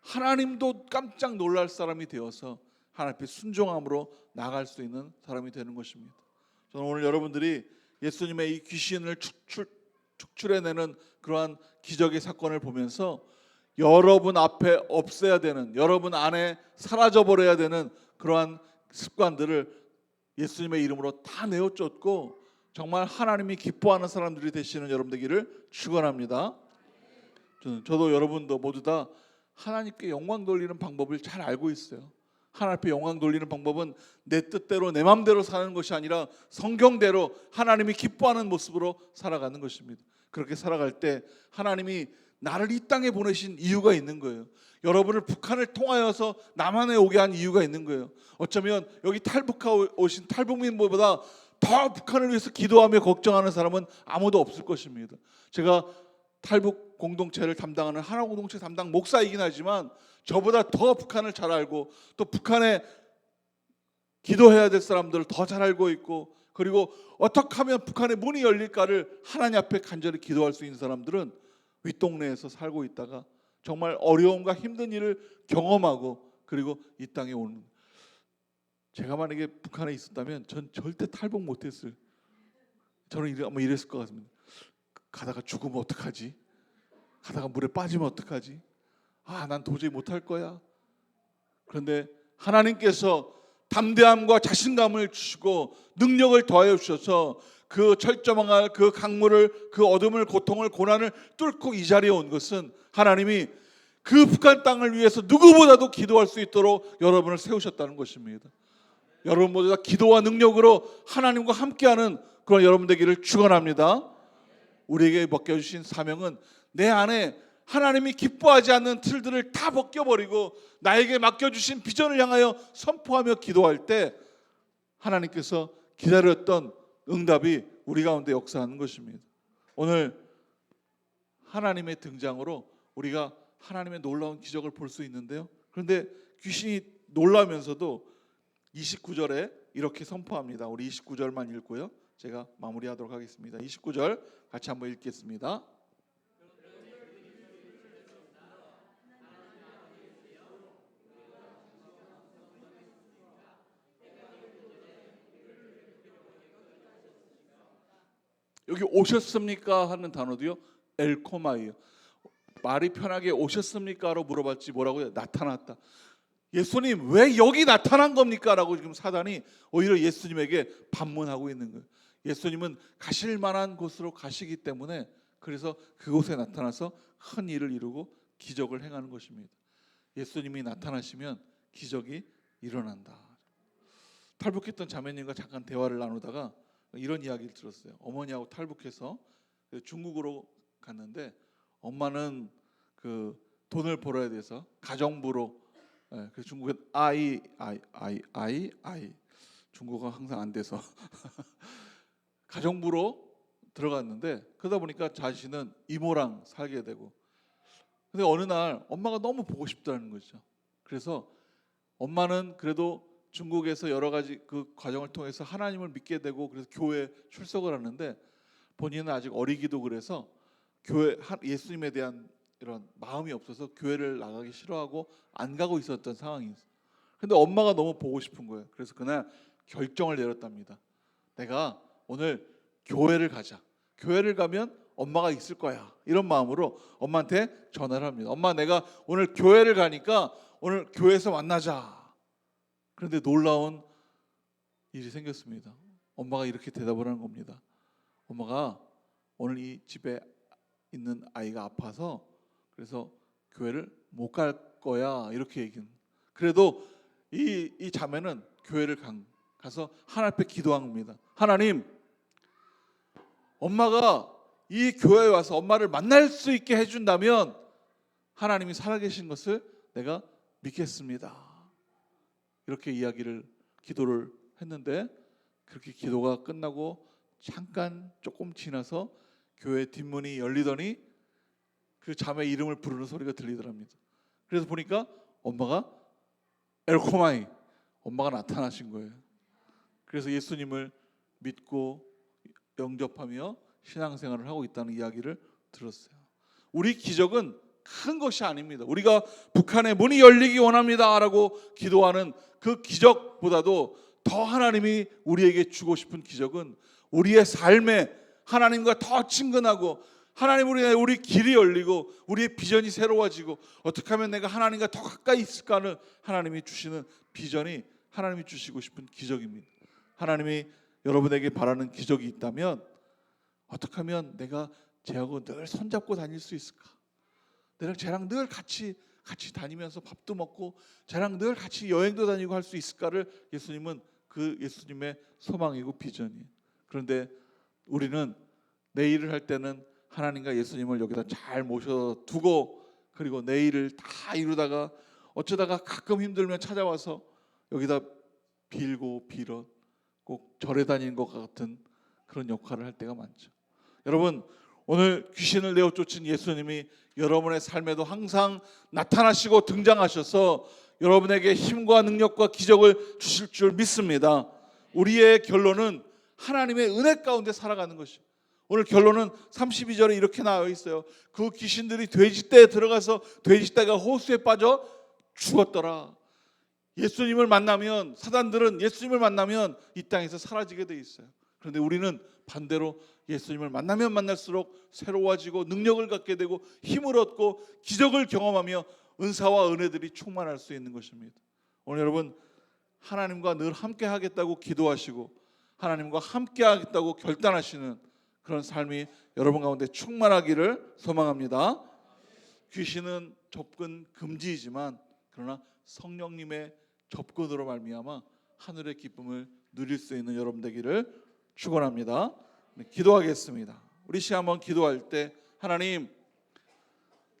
하나님도 깜짝 놀랄 사람이 되어서 하나님 앞에 순종함으로 나아갈 수 있는 사람이 되는 것입니다. 저는 오늘 여러분들이 예수님의 이 귀신을 축출해내는 그러한 기적의 사건을 보면서 여러분 앞에 없애야 되는, 여러분 안에 사라져버려야 되는 그러한 습관들을 예수님의 이름으로 다 내어쫓고 정말 하나님이 기뻐하는 사람들이 되시는 여러분 되기를 축원합니다. 저도 여러분도 모두 다 하나님께 영광 돌리는 방법을 잘 알고 있어요. 하나님 앞에 영광 돌리는 방법은 내 뜻대로 내 마음대로 사는 것이 아니라 성경대로 하나님이 기뻐하는 모습으로 살아가는 것입니다. 그렇게 살아갈 때 하나님이 나를 이 땅에 보내신 이유가 있는 거예요. 여러분을 북한을 통하여서 남한에 오게 한 이유가 있는 거예요. 어쩌면 여기 탈북하고 오신 탈북민보다 더 북한을 위해서 기도하며 걱정하는 사람은 아무도 없을 것입니다. 제가 탈북 공동체를 담당하는 하나 공동체 담당 목사이긴 하지만 저보다 더 북한을 잘 알고 또 북한에 기도해야 될 사람들을 더 잘 알고 있고, 그리고 어떻게 하면 북한의 문이 열릴까를 하나님 앞에 간절히 기도할 수 있는 사람들은 윗동네에서 살고 있다가 정말 어려움과 힘든 일을 경험하고 그리고 이 땅에 오는, 제가 만약에 북한에 있었다면 전 절대 탈북 못했을, 저는 아마 이랬을 것 같습니다. 가다가 죽으면 어떡하지? 가다가 물에 빠지면 어떡하지? 난 도저히 못할 거야. 그런데 하나님께서 담대함과 자신감을 주시고 능력을 더하여 주셔서 그 철저망할 그 강물을, 그 어둠을, 고통을, 고난을 뚫고 이 자리에 온 것은 하나님이 그 북한 땅을 위해서 누구보다도 기도할 수 있도록 여러분을 세우셨다는 것입니다. 여러분 모두 다 기도와 능력으로 하나님과 함께하는 그런 여러분 되기를 축원합니다. 우리에게 맡겨주신 사명은 내 안에 하나님이 기뻐하지 않는 틀들을 다 벗겨버리고 나에게 맡겨주신 비전을 향하여 선포하며 기도할 때 하나님께서 기다렸던 응답이 우리 가운데 역사하는 것입니다. 오늘 하나님의 등장으로 우리가 하나님의 놀라운 기적을 볼 수 있는데요. 그런데 귀신이 놀라면서도 29절에 이렇게 선포합니다. 우리 29절만 읽고요, 제가 마무리하도록 하겠습니다. 29절 같이 한번 읽겠습니다. 여기 오셨습니까 하는 단어도요, 엘코마이요. 말이 편하게 오셨습니까로 물어봤지 뭐라고요? 나타났다. 예수님 왜 여기 나타난 겁니까? 라고 지금 사단이 오히려 예수님에게 반문하고 있는 거예요. 예수님은 가실 만한 곳으로 가시기 때문에 그래서 그곳에 나타나서 큰 일을 이루고 기적을 행하는 것입니다. 예수님이 나타나시면 기적이 일어난다. 탈북했던 자매님과 잠깐 대화를 나누다가 이런 이야기를 들었어요. 어머니하고 탈북해서 중국으로 갔는데 엄마는 그 돈을 벌어야 돼서 가정부로, 그 중국에 아이 중국어가 항상 안 돼서 가정부로 들어갔는데 그러다 보니까 자신은 이모랑 살게 되고, 근데 어느 날 엄마가 너무 보고 싶다는 거죠. 그래서 엄마는 그래도 중국에서 여러 가지 그 과정을 통해서 하나님을 믿게 되고 그래서 교회 출석을 하는데 본인은 아직 어리기도 그래서 예수님에 대한 이런 마음이 없어서 교회를 나가기 싫어하고 안 가고 있었던 상황이었어요. 근데 엄마가 너무 보고 싶은 거예요. 그래서 그날 결정을 내렸답니다. 내가 오늘 교회를 가자. 교회를 가면 엄마가 있을 거야. 이런 마음으로 엄마한테 전화를 합니다. 엄마, 내가 오늘 교회를 가니까 오늘 교회에서 만나자. 그런데 놀라운 일이 생겼습니다. 엄마가 이렇게 대답을 하는 겁니다. 엄마가 오늘 이 집에 있는 아이가 아파서 그래서 교회를 못 갈 거야. 이렇게 얘기는. 그래도 이 자매는 교회를 가서 하나님 앞에 기도한 겁니다. 하나님, 엄마가 이 교회에 와서 엄마를 만날 수 있게 해준다면 하나님이 살아계신 것을 내가 믿겠습니다. 이렇게 기도를 했는데 그렇게 기도가 끝나고 잠깐 조금 지나서 교회 뒷문이 열리더니 그 자매 이름을 부르는 소리가 들리더랍니다. 그래서 보니까 엄마가 엘코마이, 엄마가 나타나신 거예요. 그래서 예수님을 믿고 영접하며 신앙생활을 하고 있다는 이야기를 들었어요. 우리 기적은 큰 것이 아닙니다. 우리가 북한의 문이 열리기 원합니다라고 기도하는 그 기적보다도 더 하나님이 우리에게 주고 싶은 기적은 우리의 삶에 하나님과 더 친근하고 하나님 우리 길이 열리고 우리의 비전이 새로워지고 어떻게 하면 내가 하나님과 더 가까이 있을까는 하나님이 주시는 비전이 하나님이 주시고 싶은 기적입니다. 하나님이 여러분에게 바라는 기적이 있다면 어떻게 하면 내가 쟤하고 늘 손잡고 다닐 수 있을까? 내가 쟤랑 늘 같이 다니면서 밥도 먹고 쟤랑 늘 같이 여행도 다니고 할 수 있을까를 예수님은 그 예수님의 소망이고 비전이에요. 그런데 우리는 내 일을 할 때는 하나님과 예수님을 여기다 잘 모셔두고 그리고 내 일을 다 이루다가 어쩌다가 가끔 힘들면 찾아와서 여기다 빌고 빌어 꼭 절에 다니는 것 같은 그런 역할을 할 때가 많죠. 여러분, 오늘 귀신을 내어 쫓은 예수님이 여러분의 삶에도 항상 나타나시고 등장하셔서 여러분에게 힘과 능력과 기적을 주실 줄 믿습니다. 우리의 결론은 하나님의 은혜 가운데 살아가는 것이에요. 오늘 결론은 32절에 이렇게 나와 있어요. 그 귀신들이 돼지떼에 들어가서 돼지떼가 호수에 빠져 죽었더라. 예수님을 만나면, 사단들은 예수님을 만나면 이 땅에서 사라지게 돼 있어요. 그런데 우리는 반대로 예수님을 만나면 만날수록 새로워지고 능력을 갖게 되고 힘을 얻고 기적을 경험하며 은사와 은혜들이 충만할 수 있는 것입니다. 오늘 여러분, 하나님과 늘 함께 하겠다고 기도하시고 하나님과 함께 하겠다고 결단하시는 그런 삶이 여러분 가운데 충만하기를 소망합니다. 귀신은 접근 금지이지만 그러나 성령님의 접근으로 말미암아 하늘의 기쁨을 누릴 수 있는 여러분 되기를 축원합니다. 기도하겠습니다. 우리 시간 한번 기도할 때 하나님,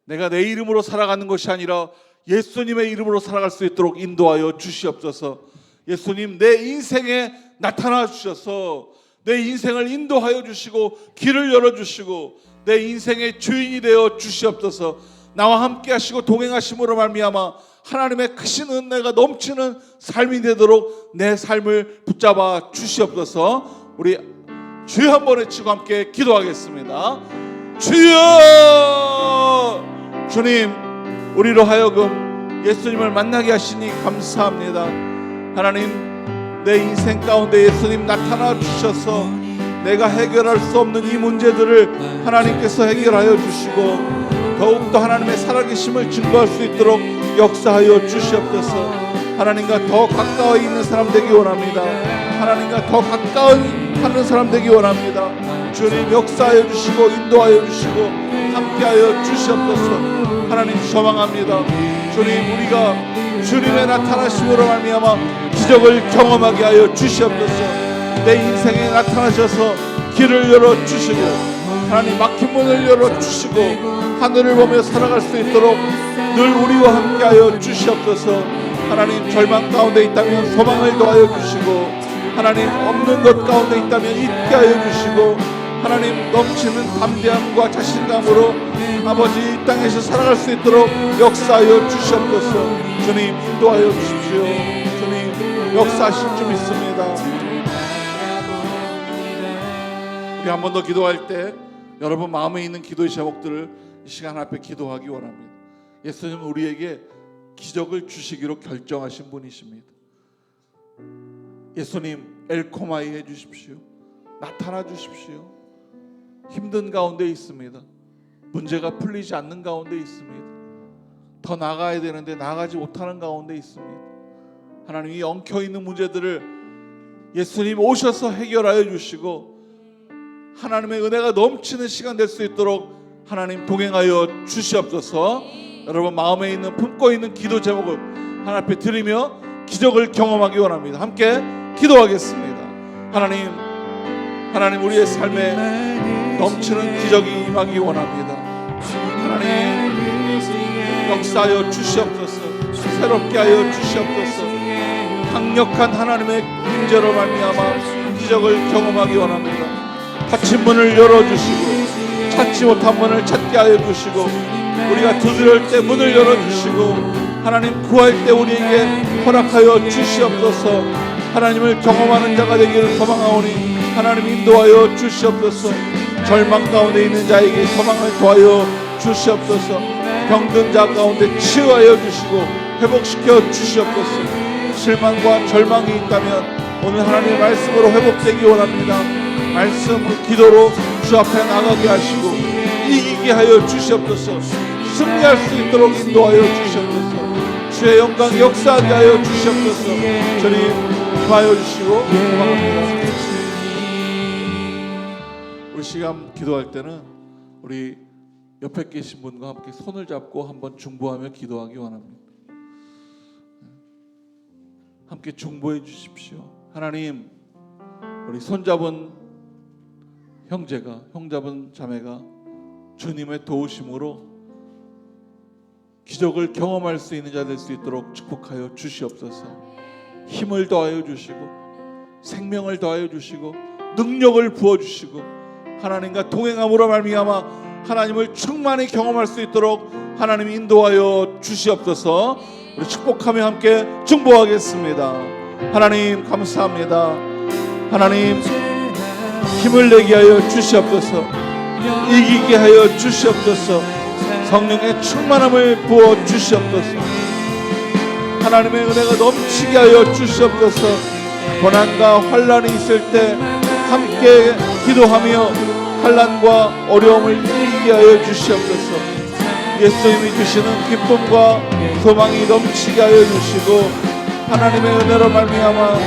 내가 내 이름으로 살아가는 것이 아니라 예수님의 이름으로 살아갈 수 있도록 인도하여 주시옵소서. 예수님, 내 인생에 나타나 주셔서 내 인생을 인도하여 주시고 길을 열어주시고 내 인생의 주인이 되어 주시옵소서. 나와 함께 하시고 동행하심으로 말미암아 하나님의 크신 은혜가 넘치는 삶이 되도록 내 삶을 붙잡아 주시옵소서. 우리 주여 한번 외치고 함께 기도하겠습니다. 주여! 주님, 우리로 하여금 예수님을 만나게 하시니 감사합니다. 하나님, 내 인생 가운데 예수님 나타나 주셔서 내가 해결할 수 없는 이 문제들을 하나님께서 해결하여 주시고 더욱더 하나님의 살아계심을 증거할 수 있도록 역사하여 주시옵소서. 하나님과 더 가까이 있는 사람 되기 원합니다. 하나님과 더 가까이 하는 사람 되기 원합니다. 주님, 역사하여 주시고 인도하여 주시고 함께하여 주시옵소서. 하나님, 소망합니다. 주님, 우리가 주님의 나타나심으로 말미암아 기적을 경험하게 하여 주시옵소서. 내 인생에 나타나셔서 길을 열어주시고 하나님 막힌 문을 열어주시고 하늘을 보며 살아갈 수 있도록 늘 우리와 함께하여 주시옵소서. 하나님, 절망 가운데 있다면 소망을 더하여 주시고 하나님, 없는 것 가운데 있다면 있게 하여 주시고 하나님, 넘치는 담대함과 자신감으로 아버지 이 땅에서 살아갈 수 있도록 역사하여 주시옵소서. 주님, 인도하여 주십시오. 주님, 역사하실 줄 믿습니다. 우리 한 번 더 기도할 때 여러분 마음에 있는 기도의 제목들을 이 시간 앞에 기도하기 원합니다. 예수님은 우리에게 기적을 주시기로 결정하신 분이십니다. 예수님 엘코마이 해주십시오. 나타나 주십시오. 힘든 가운데 있습니다. 문제가 풀리지 않는 가운데 있습니다. 더 나가야 되는데 나가지 못하는 가운데 있습니다. 하나님 이 엉켜있는 문제들을 예수님 오셔서 해결하여 주시고 하나님의 은혜가 넘치는 시간 될 수 있도록 하나님 동행하여 주시옵소서. 여러분 마음에 있는 품고 있는 기도 제목을 하나님 앞에 드리며 기적을 경험하기 원합니다. 함께 기도하겠습니다. 하나님 우리의 삶에 넘치는 기적이 임하기 원합니다. 하나님 역사하여 주시옵소서. 새롭게 하여 주시옵소서. 강력한 하나님의 임재로 말미암아 기적을 경험하기 원합니다. 닫힌 문을 열어주시고 찾지 못한 문을 찾게 하여 주시고 우리가 두드릴 때 문을 열어주시고 하나님 구할 때 우리에게 허락하여 주시옵소서. 하나님을 경험하는 자가 되기를 소망하오니 하나님 인도하여 주시옵소서. 절망 가운데 있는 자에게 소망을 더하여 주시옵소서. 병든 자 가운데 치유하여 주시고 회복시켜 주시옵소서. 실망과 절망이 있다면 오늘 하나님의 말씀으로 회복되기 원합니다. 말씀으로 기도로 주 앞에 나가게 하시고 이기게 하여 주시옵소서. 승리할 수 있도록 인도하여 주시옵소서. 주의 영광 역사하게 하여 주시옵소서. 저리 임하여 주시고 고맙습니다. 우리 시간 기도할 때는 우리 옆에 계신 분과 함께 손을 잡고 한번 중보하며 기도하기 원합니다. 함께 중보해 주십시오. 하나님 우리 손잡은 형제가 형잡은 자매가 주님의 도우심으로 기적을 경험할 수 있는 자 될 수 있도록 축복하여 주시옵소서. 힘을 더하여 주시고 생명을 더하여 주시고 능력을 부어주시고 하나님과 동행함으로 말미암아 하나님을 충만히 경험할 수 있도록 하나님 인도하여 주시옵소서. 우리 축복하며 함께 중보하겠습니다. 하나님 감사합니다. 하나님 힘을 내게 하여 주시옵소서. 이기게 하여 주시옵소서. 성령의 충만함을 부어 주시옵소서. 하나님의 은혜가 넘치게 하여 주시옵소서. 고난과 환난이 있을 때 함께 기도하며 환난과 어려움을 이기게 하여 주시옵소서. 예수님이 주시는 기쁨과 소망이 넘치게 하여 주시고 하나님의 은혜로 말미암아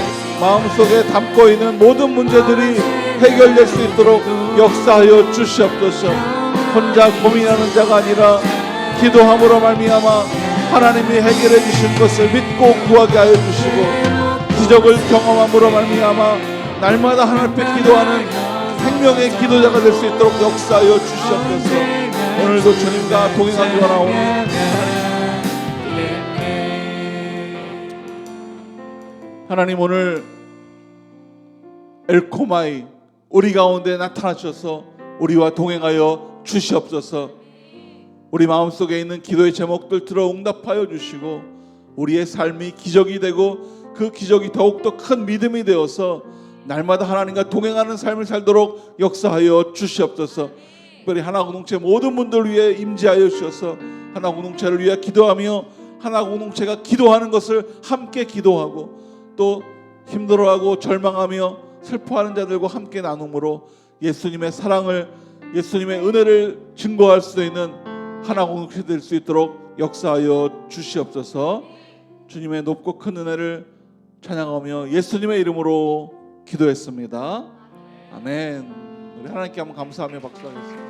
마음속에 담고 있는 모든 문제들이 해결될 수 있도록 역사하여 주시옵소서. 혼자 고민하는 자가 아니라 기도함으로 말미암아 하나님이 해결해 주실 것을 믿고 구하게 하여 주시고 기적을 경험함으로 말미암아 날마다 하나님 앞에 기도하는 생명의 기도자가 될 수 있도록 역사하여 주시옵소서. 오늘도 주님과 동행하기 원하오니 하나님 오늘 엘코마이 우리 가운데 나타나셔서 우리와 동행하여 주시옵소서. 우리 마음속에 있는 기도의 제목들 들어 응답하여 주시고 우리의 삶이 기적이 되고 그 기적이 더욱더 큰 믿음이 되어서 날마다 하나님과 동행하는 삶을 살도록 역사하여 주시옵소서. 특별히 하나 공동체 모든 분들 위해 임재하여 주셔서 하나 공동체를 위해 기도하며 하나 공동체가 기도하는 것을 함께 기도하고 또 힘들어하고 절망하며 슬퍼하는 자들과 함께 나눔으로 예수님의 사랑을 예수님의 은혜를 증거할 수 있는 하나 공동체 될 수 있도록 역사하여 주시옵소서. 주님의 높고 큰 은혜를 찬양하며 예수님의 이름으로 기도했습니다. 아멘. 우리 하나님께 한번 감사하며 박수하겠습니다.